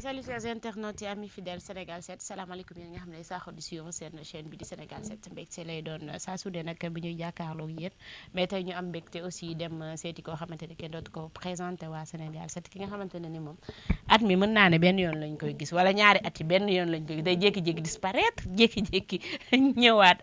Salut chers internautes et amis fidèles Sénégal 7 salaamaaleykum yéen nga xam ne saako di suivre seen chaîne bi di Sénégal 7 mbégte lay doon saa su dee nag bi ñuy jàkkaarloo ak yéen mais tey ñu am mbégte aussi dem seeti koo xamante ni kenn dootu ko présenté waa Sénégal 7 ki nga xamante ne ni moom at mi mën naa ne benn yoon lañ koy gis wala ñaari at yi benn yoon lañ koy gis day jékki-jékki disparaître jékki-jékki ñëwaat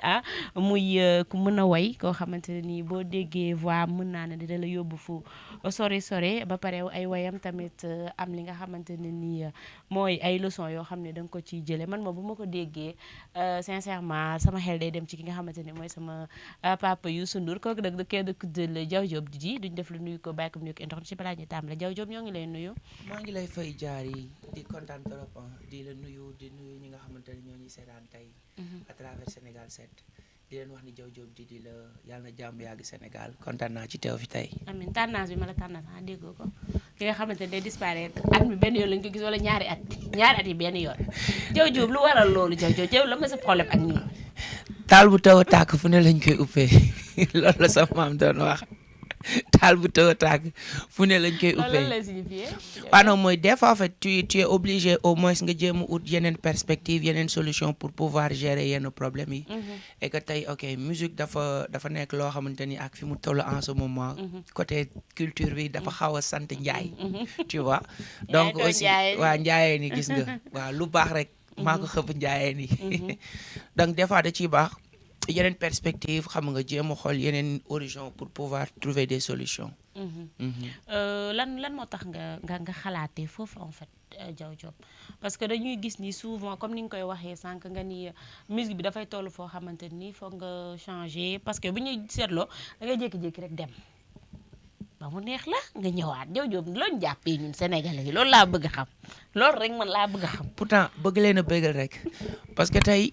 muy ku mën a way koo xamante ne nii boo déggee voix mën naa ne dina la yóbbu fu sore ba pare ay wayam tamit am li nga xamante ne nii mooy ay leçon yoo xam ne da nga ko ciy jëlee man moom bu ma ko déggee sincèrement sama xel day dem ci ki nga xamante ne mooy sama papa Youssou Ndour kooku nag kenn ku dul Diaw Diop di duñ def lu nuyu ko bàyyi ko nuyu ko internet ci balaa ñu tàmbale Diaw Diop ñoo ngi lay nuyu. maa ngi lay fay jaar yi di kontaan trop di la nuyu ñi nga xamante ne ñoo ñuy seetaan tey à travers Sénégal 7 di leen wax ni Diaw Diop di la yàlla na jàmm yàgg Sénégal kontaan naa ci teew fi tey. amiin tendance bi ma la tendance déggoo ko ki nga xamante ne day disparaître at mi benn yoon lañ ko gis wala ñaari at yi benn yoon Diaw Diop lu waral loolu Diaw Diop la ma sa problème ak ñun. taal bu taw a tàkk fu ne lañ koy uppee loolu la sama maam doon wax taal bu taw a tàkk fu ne lañ koy uppee. loolu la signifié. waaw non mooy des fois en fait tu es obligé au moins nga jéem a ut yeneen perspective yeneen solution pour pouvoir gérer yenn problèmes yi. et que tey ok musique dafa nekk loo xamante ni ak fi mu toll en ce moment. côté culture bi dafa xaw a sant njaay. tu vois donc aussi waa njaayee ni gis nga waaw lu baax rek. maa ko xëpp njaayee ni donc des fois da ciy baax yeneen perspective xam nga jéem a xool yeneen horizon pour pouvoir trouver des solutions. lan moo tax nga xalaatee foofu en fait Diaw Diop parce que dañuy gis ni souvent comme ni nga koy waxee sànq nga ni musique bi dafay toll foo xamante ni foog nga changer parce que bu ñuy seetloo da ngay jékki-jékki rek dem ba mu neex la nga ñëwaat Diaw Diop looñu jàppee ñun Sénégalais yi loolu laa bëgg a xam loolu rek man laa bëgg a xam. pourtant bëgg leen a bëggal rek parce que tey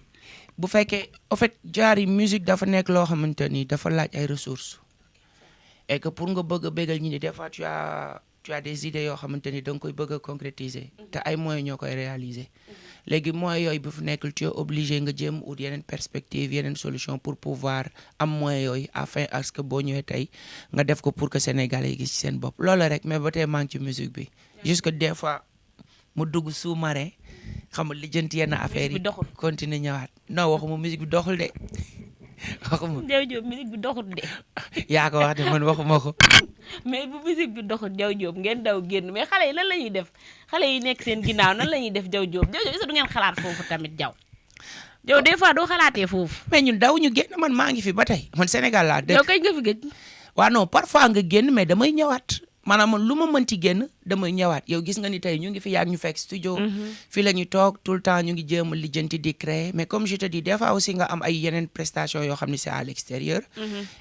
bu fekkee en fait jaar yi musique dafa nekk loo xamante ni dafa laaj ay ressources et que pour nga bëgg a bëggal ñi ni des fois tu as des idées yoo xamante ni da nga koy bëgg a concrétiser te ay moyens ñoo koy réaliser léegi moyens yooyu bu fi nekkul tu es obligé nga jéem ut yeneen perspective yeneen solution pour pouvoir am moyens yooyu afin à ce que boo ñëwee tey nga def ko pour que Sénégalais yi gis ci seen bopp loolu rek mais ba tey maa ngi ci musique bi jusque des fois mu dugg sous-marin xam nga lijjanti yenn affaires yi continuer ñëwaat non waxuma musique bi doxul de waxuma. Diaw Diop musique bi doxul de. yaa ko wax de man waxuma ko. mais bu musique bi doxul Diaw Diop ngeen daw génn mais xale yi lan la ñuy def xale yi nekk seen ginnaaw nan la ñuy def Diaw Diop est-ce que du ngeen xalaat foofu tamit Diaw des fois doo xalaatee foofu. mais ñun daw ñu génn man maa ngi fi ba tey man Sénégal laa dëkk. yow kañ nga fi gëj. waaw non parfois nga génn mais damay ñëwaat. maanaam man lu ma mënti génn damay ñëwaat yow gis nga ni tey ñu ngi fi yàgg ñu fekk studio. fii la ñu toog tout le temps ñu ngi jéem a lijjanti di créer mais comme je te dis des fois aussi nga am ay yeneen prestations yoo xam ne c'est à l'extérieur.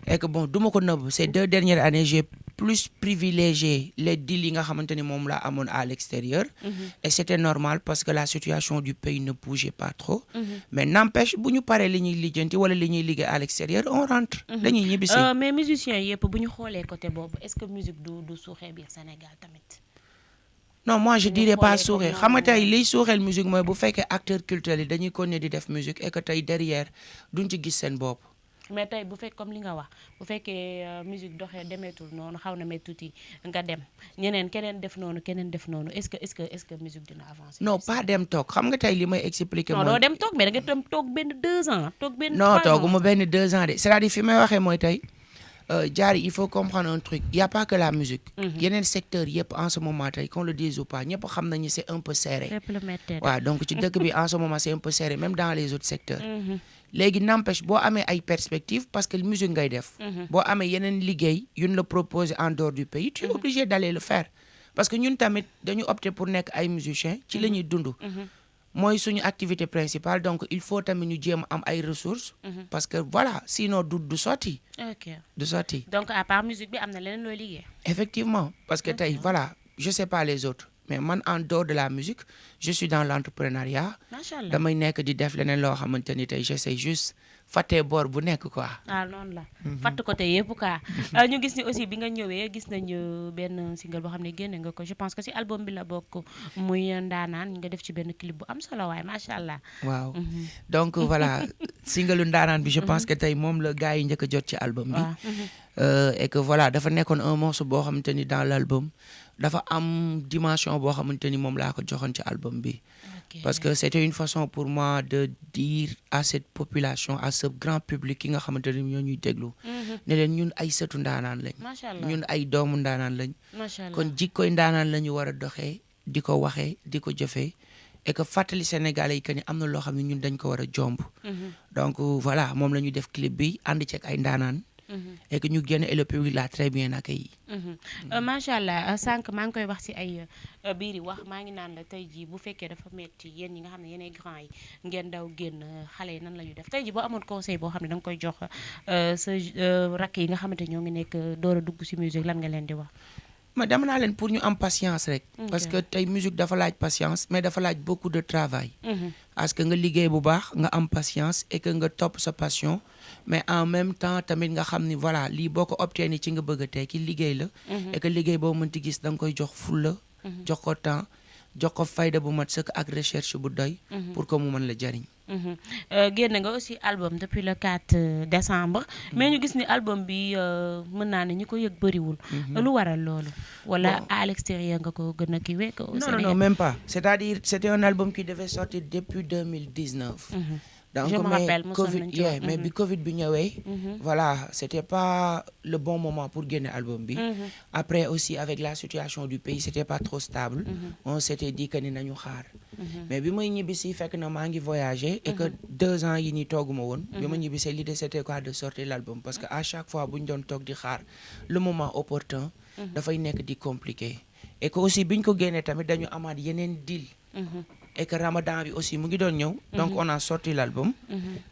et que bon du ma ko nëbb ces 2 dernières années j'ai plus privilégié les deals yi nga xamante ni moom laa amoon à l'extérieur. et c'était normal parce que la situation du pays ne bougeait pas trop. mais n'empêche bu ñu paree li ñuy lijjanti wala li ñuy liggéey à l'extérieur on rentre. dañuy ñibbisi. mais musiciens yëpp bu ñu xoolee côté boobu est-ce que musique du suuxee biir Sénégal tamit. non moi je dirais pas suuxee xam nga tey liy suuxeel musique mooy bu fekkee acteurs culturels yi dañuy continuer di def musique et que tey derrière duñ ci gis seen bopp. mais tey bu fekk comme li nga wax bu fekkee musique doxee demeetul noonu xaw na met tuuti nga dem keneen def noonu est-ce que musique dina avancer. non pas dem toog xam nga tey li may expliquer. non doo dem toog mais da nga dem toog benn 2 ans. toog benn 3 ans non tooguma benn 2 ans de c'est-à-dire fi may waxee mooy tey Diary il faut comprendre un truc il y a pas que la musique. yeneen secteur yëpp en ce moment tey qu'on le dise ou pas ñëpp xam nañu c'est un peu serré. waaw donc ci dëkk bi en ce moment c'est un peu serré même dans les autres secteurs. léegi n'empêche boo amee ay perspectives parce que musique ngay def. boo amee yeneen liggéey yu ñu la proposer en dehors du pays tu es obligé d'aller le faire parce que ñun tamit dañu opter pour nekk ay musiciens ci la ñuy dund. mooy suñu activité principale donc il faut tamit ñu jéem am ay ressources. parce que voilà sinon du sotti. ok du sotti. donc à part musique bi am na leneen looy liggéey. effectivement parce que tey voilà je sais pas les autres mais man en dehors de la musique je suis dans l'entrepreneuriat. macha allah damay nekk di def leneen loo xamante ni tey j'essaie juste fàtte boor bu nekk quoi. noonu la. fatt côté yëpp quoi. ñu gis ni aussi bi nga ñëwee gis nañu benn single boo xam ne génne nga ko je pense que si album bi la bokk muy Ndaanaan nga def ci benn clip bu am solo waaye macha allah. waaw donc voilà single Ndaanaan bi je pense que tey moom la gars yi njëkk a jot ci album bi. Et que voilà dafa nekkoon un morceau boo xamante ni dans l'album dafa am dimension boo xamante ni moom laa ko joxoon ci album bi. Parce que c'était une façon pour moi de dire à cette population à ce grand public ki nga xamante ni ñoo ñuy déglu. ne leen ñun ay sëtu ndaanaan lañ. macha allah ñun ay doomu ndaanaan lañ. macha allah kon jikkoy ndaanaan la ñu war a doxee di ko waxee di ko jëfee et que fàttali Sénégalais yi que ni am na loo xam ne ñun dañ ko war a jomb. donc voilà moom la ñu def clip bi ànd ceeg ay ndaanaan. et que ñu génn et le public l'a très bien accueilli. macha allah sànq maa ngi koy wax ci ay biiri wax maa ngi naan la tey jii bu fekkee dafa metti yéen ñi nga xam ne yéenay grand yi ngeen daw génn xale yi nan la ñu def tey jii boo amoon conseil boo xam ne da nga koy jox sa rakk yi nga xamante ñoo ngi nekk door a dugg ci musique lan nga leen di wax. ma dama naa leen pour ñu am patience rek. parce que tey musique dafa laaj patience mais dafa laaj beaucoup de travail. parce que nga liggéey bu baax nga am patience et que nga topp sa passion mais en même temps tamit nga xam ni voilà lii boo ko opté ni ci nga bëgg a tekki liggéey la. et que liggéey boo mënti gis da nga koy jox fulla jox ko temps jox ko fayda bu mat sëkk ak recherche bu doy. pour que mu mën la jariñ. génn nga aussi album depuis le 4 décembre mais ñu gis ni album bi mën naa ne ñi ko yëg bëriwul. lu waral loolu. wala à l'extérieur nga ko gën a kiiwee ko. non même pas c'est-à-dire c'était un album qui devait sortir depuis 2019. donc je me rappelle Covid mais bi Covid bi ñëwee. voilà c'était pas le bon moment pour génne album bi. après aussi avec la situation du pays c'était pas trop stable. on s'était dit que ni nañu xaar. mais bi may ñibbisi fekk na maa ngi voyager et que 2 ans yi nii tooguma woon. bi ma ñibbisee l'idée c'était quoi de sortir l'album parce que à chaque fois bu ñu doon toog di xaar le moment opportun. dafay nekk di compliqué. et que aussi bi ñu ko génnee tamit dañu amaat yeneen deal. et que Ramadan bi aussi mu ngi doon ñëw. donc on a sorti l'album.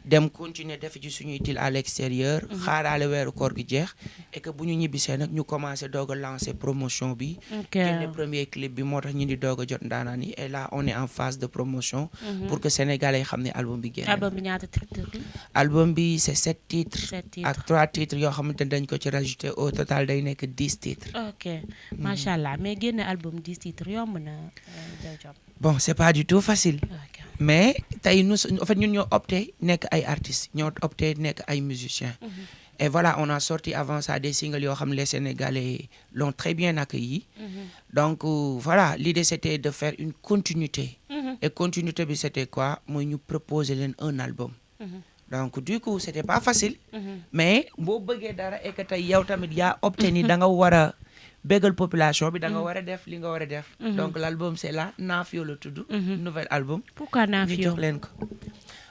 dem continuer def ci suñuy deal à l'extérieur. xaaraale weeru koor gi jeex. et que bu ñu ñibbisee nag ñu commencé doog a lancer promotion bi. génne premier clip bi moo tax ñu di doog a jot ndaanaan yi et là on est en phase de promotion. pour que sénégalais yi xam ne album bi génn. album bi ñaata titres la. album bi c'est 7 titres. 7 titres ak 3 titres yoo xamante ne dañ ko ci rajouter au total day nekk 10 titres. ok macha allah mais génne album 10 titres yomb na Diaw Diop. bon c'est pas du tout facile. mais tey en fait ñun ñoo opté nekk ay artistes ñoo opté nekk ay musiciens. et voilà on a sorti avant ça des singles yoo xam les Sénégalais l'ont très bien accueilli. donc voilà l'idée c'était de faire une continuité. et continuité bi c'était quoi mooy ñu proposer leen un album. donc du coup c'était pas facile. mais boo bëggee dara et que tey yow tamit yaa opté ni da nga war a bégal population bi da nga war a def li nga war a def. donc l'album c'est là Naafio la tudd. nouvel album. pourquoi Naafio ñu jox leen ko.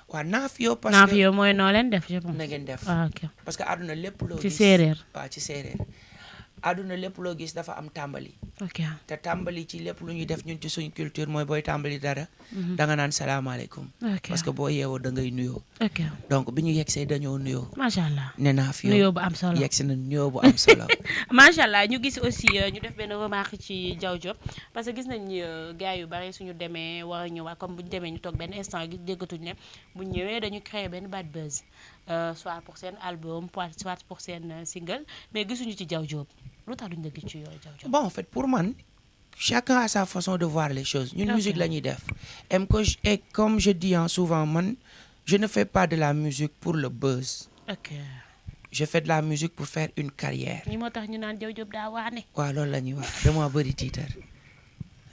waaw Naafio parce que Naafio mooy noo leen def je pense. na ngeen def. ok parce que àdduna lépp loo ci gis séeréer. waaw ci séeréer. àdduna lépp loo gis dafa am tàmbali. ok te tàmbali ci lépp lu ñuy def ñun ci suñu culture mooy booy tàmbali dara. da nga naan salaamaaleykum. ok parce que boo yeewoo da ngay nuyoo. ok donc bi ñu yegsee dañoo nuyoo. macha allah ne Naafio nuyoo bu am solo. yegsi na nuyoo bu am solo. macha allah ñu gis aussi ñu def benn remarque ci Diaw Diop parce que gis nañ ni gars yu bari suñu demee war a ñëwaat comme bu ñu demee ñu toog benn instant gi déggatuñ ne bu ñu ñëwee dañu créer benn bad buzz soit pour seen album soit pour seen single mais gisuñu ci Diaw Diop lu tax duñ la gis ci yooyu Diaw Diop. bon en fait pour man chacun a sa façon de voir les choses. ñun musique la ñuy def. et comme je dis souvent man je ne fais pas de la musique pour le buzz. ok je fais de la musique pour faire une carrière. ñi moo tax ñu naan Diaw Diop daa waane. waaw loolu la ñuy wax dama bëri tiitar.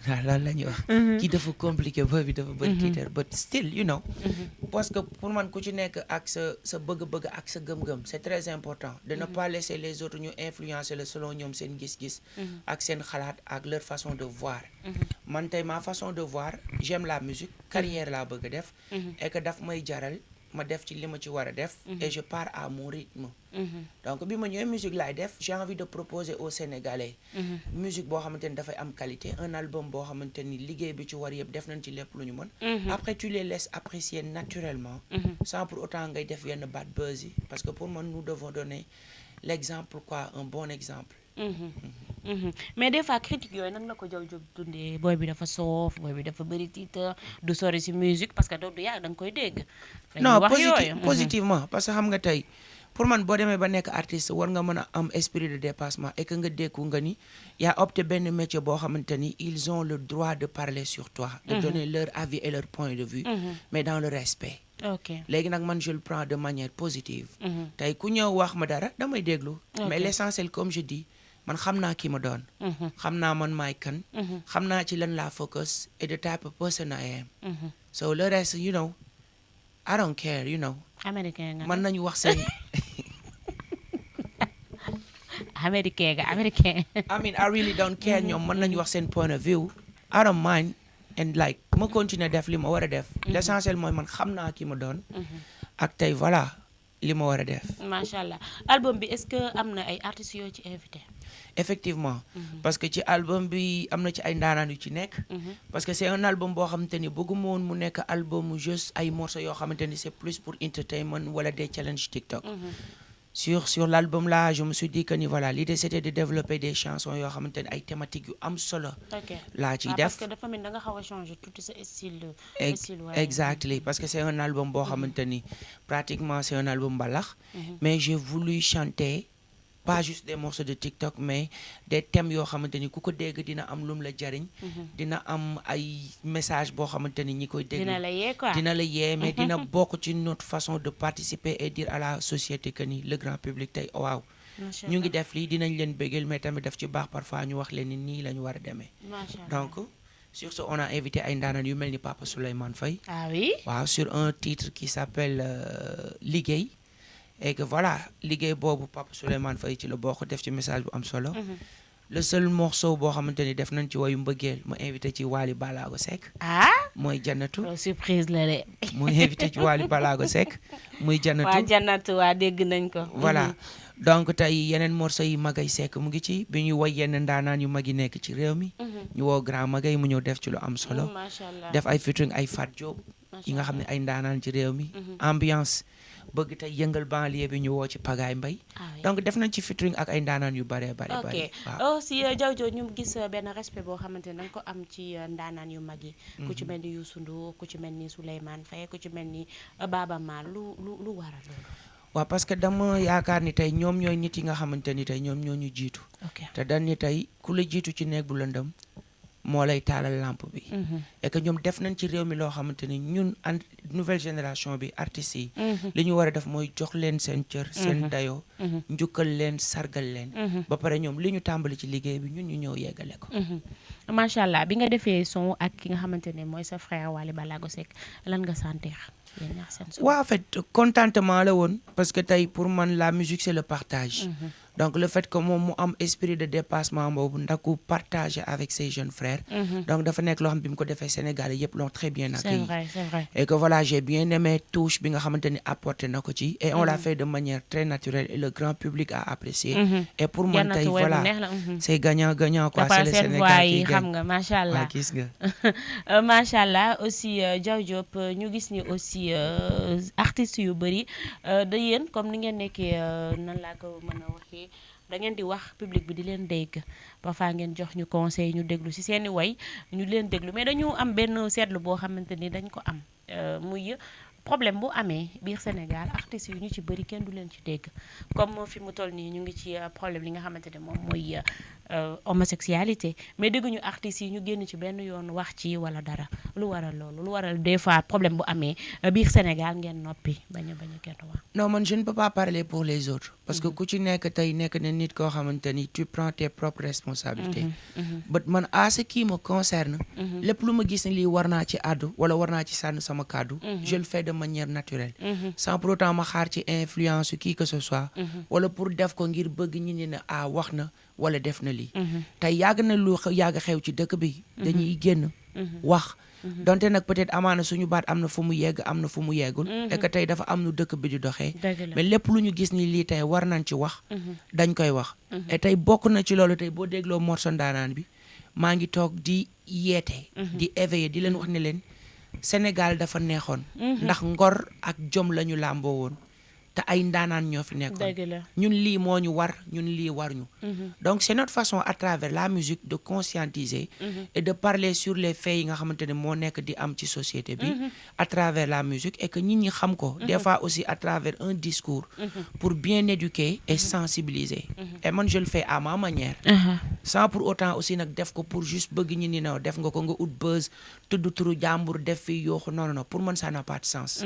waaw loolu la ñuy wax. kii dafa compliqué boobu dafa bëri tiitar but still you know. parce que pour man ku ci nekk ak sa bëgg-bëgg ak sa gëm-gëm c'est très important de ne pas laisser les autres ñu influencer le selon ñoom seen gis-gis. ak seen xalaat ak leur façon de voir. man tey ma façon de voir j'aime la musique carrière laa bëgg a def. et que daf may jaral ma def ci li ma ci war a def. et je pars à mon rythme. donc bi ma ñëwee musique laay def j'ai envie de proposer aux Sénégalais. musique boo xamante ni dafay am qualité un album boo xamante ni liggéey bi ci war yëpp def nañ ci lépp lu ñu mën. après tu les laisses apprécier naturellement. sans pour autant ngay def yenn bad buzz yi parce que pour moi nous devons donner l'exemple quoi un bon exemple. mais des fois critique yooyu nan la ko jaw jóg dundee booy bi dafa soof booy bi dafa bëri titre du sori si musique parce que doo du yàgg da nga koy dégg. dañuy non wax yooyu. positivement parce que xam nga tey pour man boo demee ba nekk artiste war nga mën a am esprit de dépassement et que nga dékku nga ni yaa opté benn métier boo xamante ni ils ont le droit de parler sur toi. de donner leur avis et leur point de vue. mais dans le respect. ok léegi nag man je le prends de manière positive. tey ku ñëw wax ma dara damay déglu. mais l'essentiel comme je dis man xam naa ki ma doon. xam naa man maay kan. xam naa ci lan laa focus et the type of person I am. so le reste you know I don't care you know. américain nga. mën nañu wax seen. américain nga américain. I mean I really don't care ñoom mën nañu wax seen point of view. I don't mind and like ma continuer def li ma war a def. l'essentiel mooy man xam naa ki ma doon. ak tey voilà li ma war a def. macha allah album bi est-ce que am na ay artistes yoo ci invité. effectivement parce que ci album bi am na ci ay ndaanaan yu ci nekk. parce que c'est un album boo xamante ni bëgguma woon mu nekk album juste ay morceaux yoo xamante ni c'est plus pour entertainment wala des challenges TikTok. sur l'album là je me suis dit que ni voilà l'idée c'était de développer des chansons yoo xamante ni ay thématiques yu am solo. laa ciy def parce que dafa mel da nga xaw a changer tout ce style. exactly parce que c'est un album boo xamante ni pratiquement c'est un album mbalax. mais j'ai voulu chanter pas juste des morceaux de TikTok mais des thèmes yoo xamante ni ku ko dégg dina am lum la jariñ. dina am ay message boo xamante ni ñi koy dégg. dina la yee quoi dina la yee mais dina bokk ci notre façon de participer et dire à la société que ni le grand public tey waaw. ñu ngi def lii dinañ leen bégal mais tamit daf ci baax parfois ñu wax leen ni nii la ñu war a demee. donc sur ce on a invité ay ndaanaan yu mel ni Papa Souleymane Faye. ah oui waaw sur un titre qui s'appelle Liggéey. et que voilà liggéey boobu Papa Souleymane Faye ci la bokk def ci message bu am solo. le seul morceau boo xamante ni def nañ ci wayu mbëggeel ma invité ci Wally Ballago Seck. mooy Jannatu. surprise la de. mooy invité ci Wally Ballago Seck muy Jannatu. waa Jannatu waa dégg nañ ko. voilà donc tey yeneen morceau yi Magay Seck mu ngi ci bi ñu woy yenn ndaanaan yu mag yi nekk ci réew mi. ñu woo grand Magay mu ñëw def ci lu am solo. macha allah def ay featuring ay Fat Diop. yi nga xam ne ay ndaanaan ci réew mi. ambiance. bëgg tey yëngal banlieue bi ñu woo ci Pagaay Mbay donc def nañ ci featuring ak ay ndaanaan yu bare bare bare waaw aussi Diawjo ñu gis benn respect boo xamante ne da nga ko am ci ndaanaan yu mag yi ku ci mel ni Youssou Ndour ku ci mel ni Souleymane Faye ku ci mel ni Baaba Maal lu waral loolu waaw parce que dama yaakaar ni tey ñoom ñooy nit yi nga xamante ni tey ñoom ñoo ñu jiitu te dañ ni tey ku la jiitu ci néeg bu lëndëm moo lay taalal lampe bi et que ñoom def nañ ci réew mi loo xamante ni ñun nouvelle génération bi artistes yi li ñu war a def mooy jox leen seen cër seen dayoo njukkal leen sargal leen ba pare ñoom li ñu tàmbali ci liggéey bi ñun ñu ñëw yeggale ko macha allah bi nga defee son ak ki nga xamante ne mooy sa frère Wally Ballago Seck lan nga sentir waaw en fait contentement la woon parce que tey pour man la musique c'est le partage donc le fait que moom mu am esprit de dépassement boobu ndaku partager avec ses jeunes frères donc dafa nekk loo xam bi mu ko defee Sénégal yëpp l'ont très bien accueilli c'est vrai et que voilà j'ai bien aimé touche bi nga xamante ni apporté na ko ci et on l'a fait de manière très naturelle et le grand public a apprécié et pour man tey voilà c'est gagnant gagnant quoi c'est le Sénégal qui gagne xam nga macha allah gis nga macha allah aussi Diaw Diop ñu gis ni aussi artistes yu bëri da yéen comme ni ngeen nekkee nan laa ko mën a waxee da ngeen di wax public bi di leen dégg parfois ngeen jox ñu conseil ñu déglu ci seeni way ñu leen déglu mais dañu am benn seetlu boo xamante ni dañ ko am muy problème bu amee biir Sénégal artistes yu ñu ci bëri kenn du leen ci dégg comme fi mu toll nii ñu ngi ci problème li nga xamante ne moom mooy homosexualité mais dégguñu artistes yi ñu génn ci benn yoon wax ci wala dara lu waral loolu lu waral des fois problème bu amee biir Sénégal ngeen noppi bañ a kenn wax. non man je ne peux pas parler pour les autres parce que ku ci nekk tey nekk na nit koo xamante ni tu prends tes propres responsabilités. but man à ce qui me concerne. lépp lu ma gis ne lii war naa ci àddu wala war naa ci sànni sama kàddu. je le fais de manière naturelle. sans pour autant ma xaar ci influence qui que ce soit. wala pour def ko ngir bëgg ñi ne wax na wala def na lii. tey yàgg na lu yàgg xew ci dëkk bi. dañuy génn wax. donte nag peut-être amaana suñu baat am na fu mu yegg am na fu mu yeggul. et que tey dafa am nu dëkk bi di doxee. mais lépp lu ñu gis ni lii tey war nañ ci wax. dañ koy wax. et tey bokk na ci loolu tey boo dégloo morceau ndaanaan bi maa ngi toog di yeete. di éveiller di leen wax ne leen Sénégal dafa neexoon. ndax ngor ak jom la ñu làmboo woon te ay ndaanaan ñoo fi nekkoon. dëgg la. ñun lii moo ñu war ñun lii war ñu. donc c'est notre façon à travers la musique de conscientiser. et de parler sur les faits yi nga xamante ne moo nekk di am ci société bi. à travers la musique et que nit ñi xam ko. des fois aussi à travers un discours. pour bien éduquer et sensibiliser. et man je le fais à ma manière. sans pour autant aussi nag def ko pour juste bëgg ñi ni naw def nga ko nga ut buzz tudd turu jàmbur def fi yooxu non non pour man ça n'a pas de sens.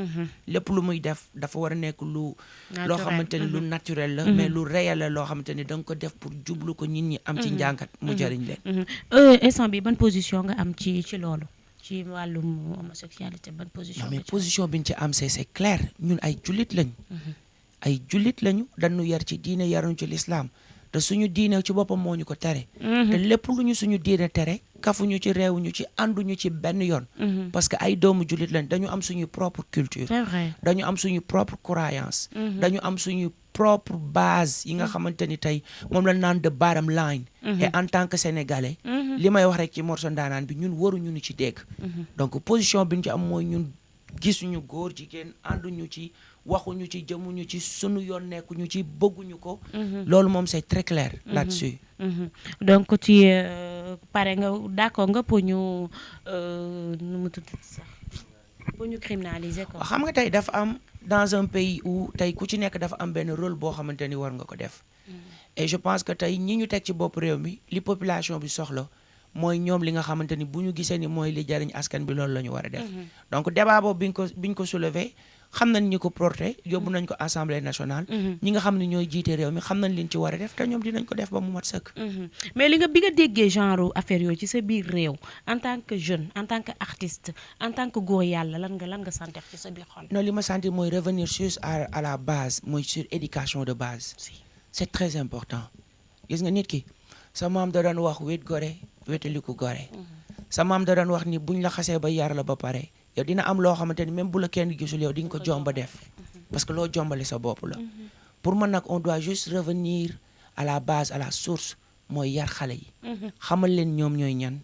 lépp lu muy def dafa war a nekk loo xamante ni lu naturel la. mais lu réel la loo xamante ni da nga ko def pour jublu ko nit ñi am ci njàngat mu jëriñ leen. instant bi ban position nga am ci loolu ci wàllum homosexualité ban position. non mais position bi ñu ci am c'est clair ñun ay jullit lañ. ay jullit lañu dañu yar ci diine yaruñu ci l'islam te suñu diine ci boppam moo ñu ko tere. te lépp lu ñu suñu diine tere kafuñu ci réewuñu ci ànduñu ci benn yoon. parce que ay doomu jullit lañ dañu am suñu propre culture. c'est vrai. dañu am suñu propre croyance. dañu am suñu propre base yi nga xamante ni tey moom la naan de bottom line. et en tant que sénégalais. li may wax rek ci morceau ndaanaan bi ñun waruñu ñu ci dégg. donc position bi ñu ci am mooy ñun gisuñu góor jigéen ànduñu ci. waxuñu ci jëmuñu ci sunu yoon nekkuñu ci bëgguñu ko. loolu moom c'est très clair là-dessus. donc ci pare nga d'accord nga pour ñu nu mu tudd sax pour ñu criminaliser ko. xam nga tey dafa am dans un pays où tey ku ci nekk dafa am benn rôle boo xamante ni war nga ko def. et je pense que tey ñi ñu teg ci bopp réew mi li population bi soxla mooy ñoom li nga xamante ni bu ñu gisee ni mooy li jariñ askan bi loolu la ñu war a def. donc débat boobu biñ ko soulever. xam nañ ñi ko porté yóbbu nañ ko assemblée nationale. ñi nga xam ne ñooy jiite réew mi xam nañ liñ ci war a def te ñoom dinañ ko def ba mu mat sëkk. mais bi nga déggee genre affaire yooyu ci sa biir réew en tant que jeune en tant que artiste en tant que góor yàlla lan nga sentir ci sa biir xol. non li ma sentir mooy revenir juste à la base mooy sur éducation de base. c'est très important. gis nga nit ki sa maam da doon wax wéet gore wéetaliku gore. sa maam da doon wax ni buñ la xasee ba yar la ba pare. yow dina am loo xamante ni même bu la kenn gisul yow di nga ko jomba def parce que loo jombale sa bopp la. pour man nag on doit juste revenir à la base à la source mooy yar xale yi. xamal leen ñoom ñooy ñan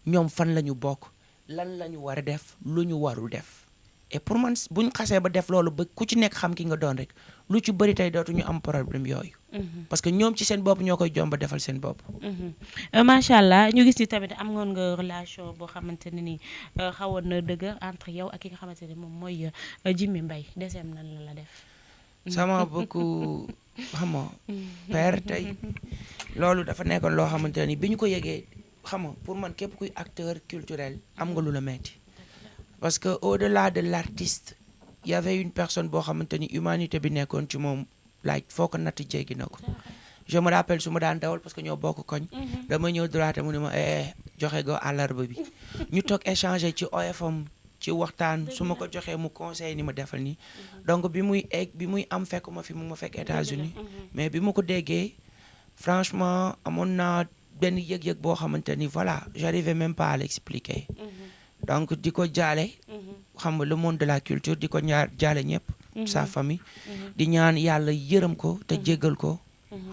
ñoom fan la ñu bokk lan la ñu war a def lu ñu warul def et pour man buñ xasee ba def loolu ba ku ci nekk xam ki nga doon rek lu ci bëri tey dootuñu am problème yooyu. parce que ñoom ci seen bopp ñoo koy jomba defal seen bopp. macha allah ñu gis ni tamit am ngoon nga relation boo xamante ne ni xawoon na dëgër entre yow ak ki nga xamante ne moom mooy Jimmy Mbaye deseem nan la def. sama beaucoup xam nga père tey loolu dafa nekkoon loo xamante ne bi ñu ko yëgee xam nga pour man képp kuy acteur culturel am nga lu la metti parce que au-delà de l'artiste il y avait une personne boo xamante ni humanité bi nekkoon ci moom like foo ko natt jéggi na ko. je me rappelle su ma daan dawal parce que ñoo bokk koñ. dama ñëw droite mu ne ma joxe go àllarba bi ñu toog échanger ci OFM ci waxtaan su ma ko joxee mu conseil ni ma defal nii. donc bi muy am fekk ma fi mu ma fekk États-Unis mais bi ma ko déggee franchement amoon naa benn yëg-yëg boo xamante ni voilà j'arrivais même pas à l'expliquer. donc di ko jaale. xam nga le monde de la culture di ko jaale ñëpp. sa famille. di ñaan yàlla yërëm ko te jéggal ko.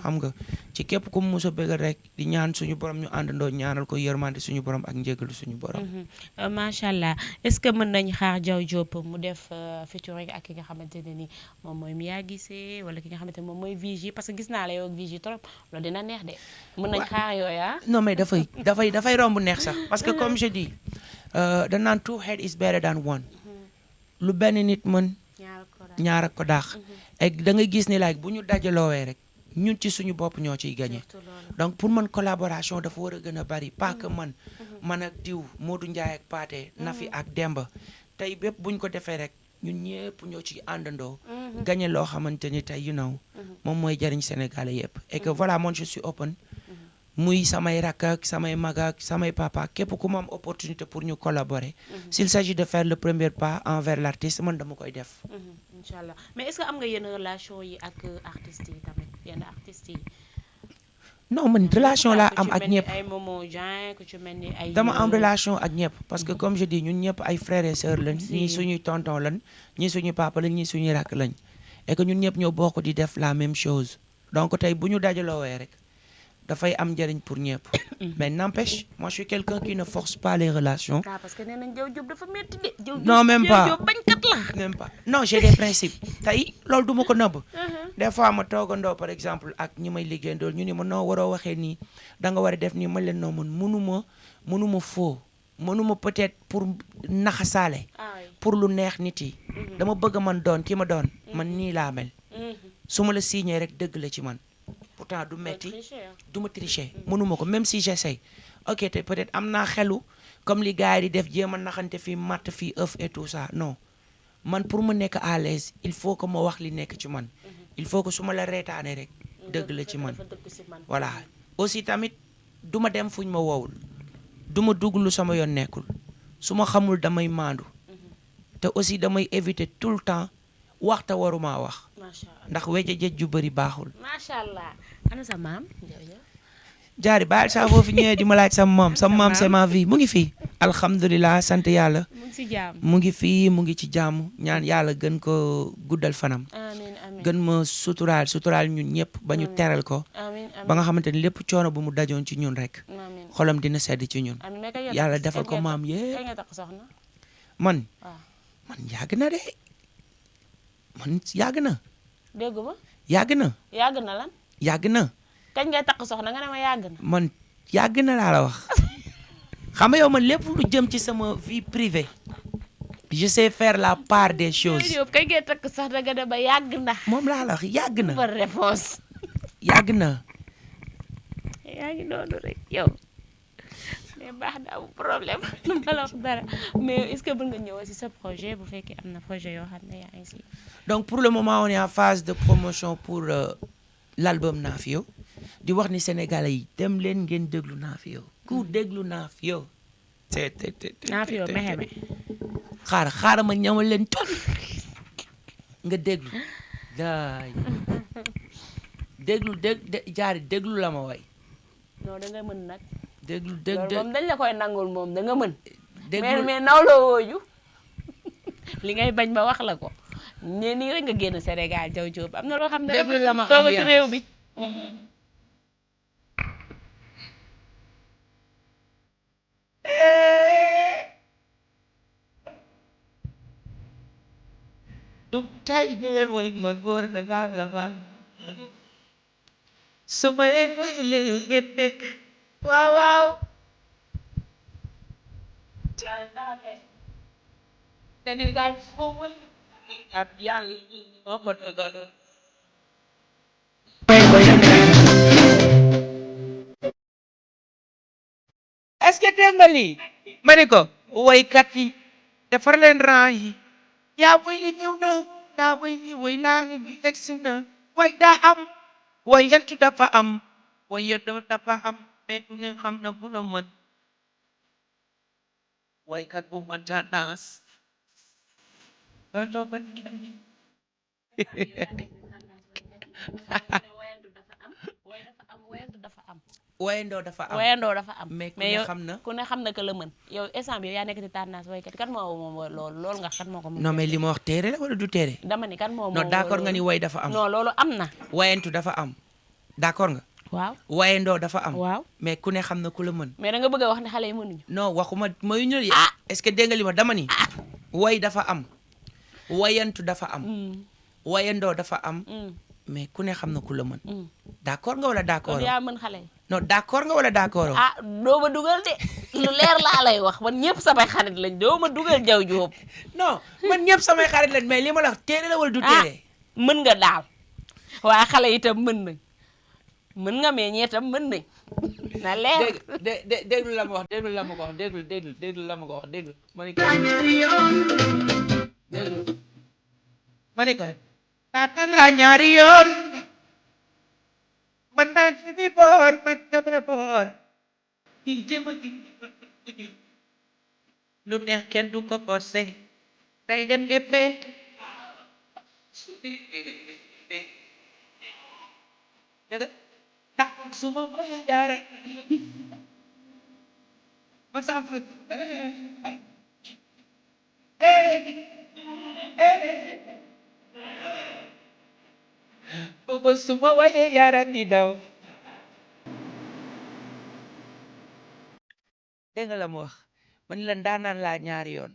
xam nga ci képp ku mu mos a bëggal rek di ñaan suñu borom ñu àndandoo ñaanal ko yërmande suñu borom ak njéggalu suñu borom. macha allah est-ce que mën nañ xaar Diaw Diop mu def featuring ak ki nga xamante ne ni moom mooy Mia Guissé wala ki nga xamante ne moom mooy Vigie parce que gis naa la yow ak Vigie trop loolu dina neex de. mën nañ xaar yooyu ah. non mais dafay romb neex sax parce que comme je dis da naan two head is better than one. lu benn nit mën. ñaar ak ko daax. et da ngay gis ni like bu ñu dajaloowee rek. ñun ci suñu bopp ñoo ciy gagné donc pour man collaboration dafa war a gën a bari pas que man ak diw Modou Ndiaye ak Pathé Nafi ak Demba tey bépp buñ ko defee rek ñun ñëpp ñoo ciy àndandoo gagné loo xamante ni tey moom mooy jariñ Sénégalais yëpp et que voilà man je suis open muy samay rakk ak samay mag ak samay papa képp ku ma am opportunité pour ñu collaborer s'il s'agit de faire le premier pas envers l'artiste man dama koy def. Inch'Allah mais est-ce que am nga yenn relation yi ak artistes yi tamit yenn artistes yi. non man relation laa am ak ñëpp ay Momo Dieng ku ci mel ni ay. dama am relation ak ñëpp parce que comme je dis ñun ñëpp ay frères et sœurs lañ. ñii suñuy tonton lañ ñii suñuy papa lañ ñii suñuy rakk lañ et que ñun ñëpp ñoo bokk di def la même chose donc tey bu ñu dajaloowee rek dafay am njëriñ pour ñëpp. mais n'empêche moi je suis quelqu'un qui ne force pas les relations. ah parce que nee nañ Diaw Diop dafa métti de. non même pas Diaw Diop bañkat la. même pas non j'ai des principes tey loolu du ma ko nëbb. des fois ma toogandoo par exemple ak ñi may liggéeyandool ñu ni ma noo waroo waxee nii da nga war a def nii ma leen noo mën mënuma foo mënuma peut-être pour naxasaale. pour lu neex nit yi. dama bëgg man doon ki ma doon. man nii laa mel. su ma la signé rek dëgg la ci man. pourtant du metti du ma tricher mënuma ko même si j'essaie ok te peut-être am naa xelu comme li gars yi di def jéem a naxante fii matt fii œuf et tout ça non man pour ma nekk à l'aise il faut que ma wax li nekk ci man il faut que su ma la reetaane rek dëgg la ci man voilà aussi tamit du ma dem fuñ ma wowul du ma dugg lu sama yoon nekkul su ma xamul damay maandu te aussi damay éviter tout le temps waxta waruma wax ndax weja jëj ju bëri baaxul. macha allah ana sa maam. jaari baal saa foofu ñëwee di ma laaj sama maam c'est ma vie mu ngi fii. alhamdulilah sant yàlla. mu ngi ci jàmm mu ngi fii mu ngi ci jàmm ñaan yàlla gën ko guddal fanam. amiin amiin gën ma suturaal ñun ñëpp ba ñu teral ko. amiin ba nga xamante ni lépp coono bu mu dajoon ci ñun rek. amiin xolam dina sedd ci ñun. yàlla defal ko maam yee. kañ nga takk soxna. man yàgg na de. man yàgg na. déggu ma. yàgg na. yàgg na lan. yàgg na. kañ ngay takk soxna nga ne ma yàgg na. man yàgg na laa la wax. xam nga yow man lépp lu jëm ci sama vie privée. je sais faire la part des choses. yow kañ ngay takk soxna nga ne ma yàgg na. moom laa la wax yàgg na. par réponse. yàgg na. yaa ngi noonu rek yow. mais baax na amul problème nu ma la wax dara mais est-ce que mën nga ñëw si sa projet bu fekkee am na projet yoo xam ne yaa ngi si. donc pour le moment on est en phase de promotion pour l'album Nafio di wax ni Sénégalais yi dem leen ngeen déglu Nafio ku déglu Nafio. Nafio mexeme. xaaral ma ñamal leen ton nga déglu. daay jaari déglu la ma way. non da nga mën nag. déglu moom dañ la koy nangul moom da nga mën. déglu mais nawloo wooju li ngay bañ ma wax la ko. ne nii rek nga génn Sénégal Diaw Diop am na loo xam ne. déglu la ma tooga ci réew bi. waaw waaw. est-ce que dégg nga lii ma ne ko woykat yi defar leen rang yi yaa boy li ñëw na yaa boy li woy naa ngi egsi na way daa am way yentu dafa am way yentu dafa am mais du ngeen xam na bu la mën waykat bu mën ta danse wayandoo dafa am mais ku ne xam na que la mën yow instant bi yaa nekk ci tendance waykat kan moo moom loolu nga kan moo ko moom. non mais li ma wax téere la wala du téere. dama ni kan moo moom non d'accord nga ni way dafa am. non loolu am na. wayantu dafa am d'accord nga. waaw wayandoo dafa am. waaw mais ku ne xam na ku la mën. mais da nga bëgg a wax ne xale yi mënuñu. non waxuma mayuñu la. est-ce que dégg nga li ma dama ni. way dafa am. wayantu dafa am. wayandoo dafa am. mais ku ne xam na ku la mën. d'accord nga wala d'accord. kon yaa mën xale yi. non d'accord nga wala d'accord. doo ma dugal de lu leer laa lay wax man ñëpp samay xarit lañ doo ma dugal Diaw Diop. non man ñëpp samay xarit lañ mais li ma la wax téere la wala du téere. mën nga daal waaye xale yi itam mën nañ mën nga mais ñee itam mën nañ. na leer déglu la ma wax déglu la ma ko wax déglu la ma ko wax déglu. ma ne ko déglu ma ne ko. taataan laa ñaari yoon. man naa ci bi boor man dama boor. di jëm lu neex kenn du ko forcé. day dem épée. dëgg tax suma mooy jaara. ma sàmm. boobu suma waaye yaara di daw. dégg nga la mu wax man la ndaanaan laa ñaari yoon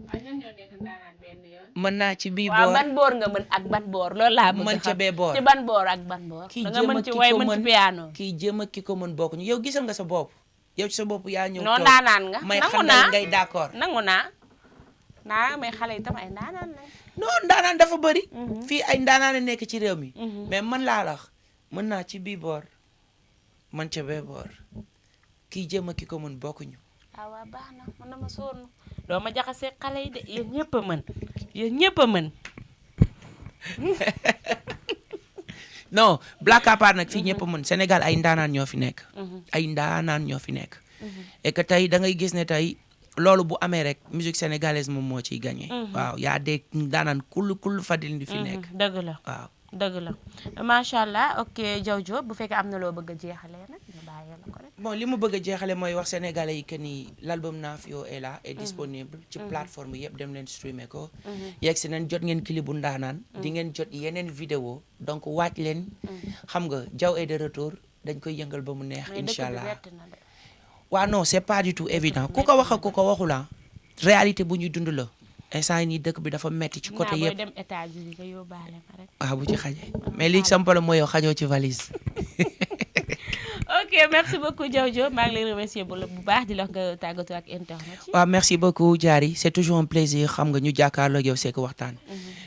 waaw ñun ñoo nekk ndaanaan benn yoon. mën naa ci bii waaw boor ban boor nga mën ak ban boor loolu laa bëgg mën ca xam bee boor ci ban boor ak ban boor. kii da nga jéem mën a ci ki way ko mën ci mën piano. kii jéem a ki ko mën bokkuñu yow gisal nga sa bopp yow ci sa bopp yaa ñëw non toog ndaanaan nga may nangu xandal naa ngay d'accord nangu naa mais xale yi tam ay ndaanaan lañ. non ndaanaan dafa bëri fii ay ndaanaan a nekk ci réew mi mais man laa la wax mën naa ci bii boor man ca bee boor kii jéem a ki ko mën bokkuñu ah waaw baax na mën na ma sonn doo ma jaxasee xale yi de yéen ñëpp a mën yéen ñëpp a mën. non Black à part nag fii ñëpp a mën Sénégal ay ndaanaan ñoo fi nekk ay ndaanaan ñoo fi nekk et que tey da ngay gis ne tey loolu bu amee rek musique sénégalaise moom moo ciy gagné waaw yaa dee ndaanaan kull fadil di fi nekk dëgg la waaw dëgg la macha allah ok Diaw Diop bu fekkee am na loo bëgg a jeexalee nag ñu bàyyi la ko rek. bon li ma bëgg a jeexale mooy wax sénégalais yi que ni l'album Nafio est là est disponible ci plateforme yëpp dem leen streamer ko yegg si nañ jot ngeen clip bu ndaanaan di ngeen jot yeneen vidéo donc waaj leen xam nga Diaw est de retour dañ koy yëngal ba mu neex incha allah waaw non c'est pas du tout évident ku ko wax ak ku ko waxula réalité bu ñuy dund la instant yi nii dëkk bi dafa metti ci côté yëpp dem États-Unis nga yóbbaale ma rek. waaw bu ci xajee mais léegi sama problème mooy yow xajoo ci valise ok merci beaucoup Diaw Diop maa ngi lay remercier bu baax di la wax nga tàggatoo ak internet yi. waaw merci beaucoup Diary c'est toujours un plaisir xam nga ñu jàkkaarloo ak yow c'est que waxtaan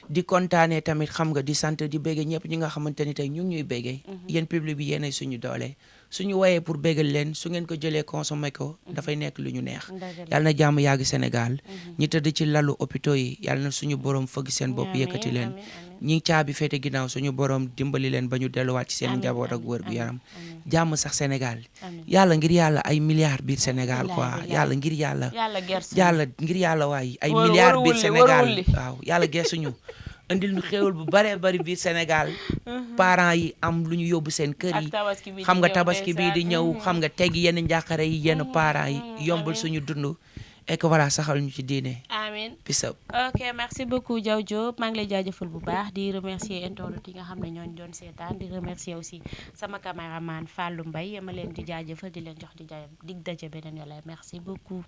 di kontaanee tamit xam nga di sant di béggee ñëpp ñi nga xamante ni tey ñu ngi ñuy béggee yéen public bi yéenay suñu doole suñu woyee pour béggal leen su ngeen ko jëlee consommer ko dafay nekk lu ñu neex yàlla na jàmm yàgg Sénégal ñi tëdd ci lalu hôpitaux yi yàlla na suñu borom fëgg seen bopp yëkkati leen ñi caabi féete ginnaaw suñu borom dimbali leen ba ñu delluwaat ci seen njaboot ak wër gu yaram jàmm sax Sénégal yàlla ngir yàlla ay milliards biir Sénégal quoi yàlla ngir yàlla ngir yàlla waay ay milliards biir Sénégal waaw yàlla geesuñu indil ñu xéewal bu baree bari biir Sénégal parents yi am lu ñu yóbbu seen kër yi xam nga tabaski bii di ñëw xam nga teggi yenn njàqare yi yenn parents yi yombal suñu dund et que voilà saxal ñu ci diine. amiin peace up. ok merci beaucoup Diaw Diop maa ngi lay jaajëfal bu baax di remercier internautes yi nga xam ne ñooñu doon seetaan di remercier aussi sama caméraman Fallou Mbaye ma leen di jaajëfal di leen jox dig daje beneen yoon merci beaucoup.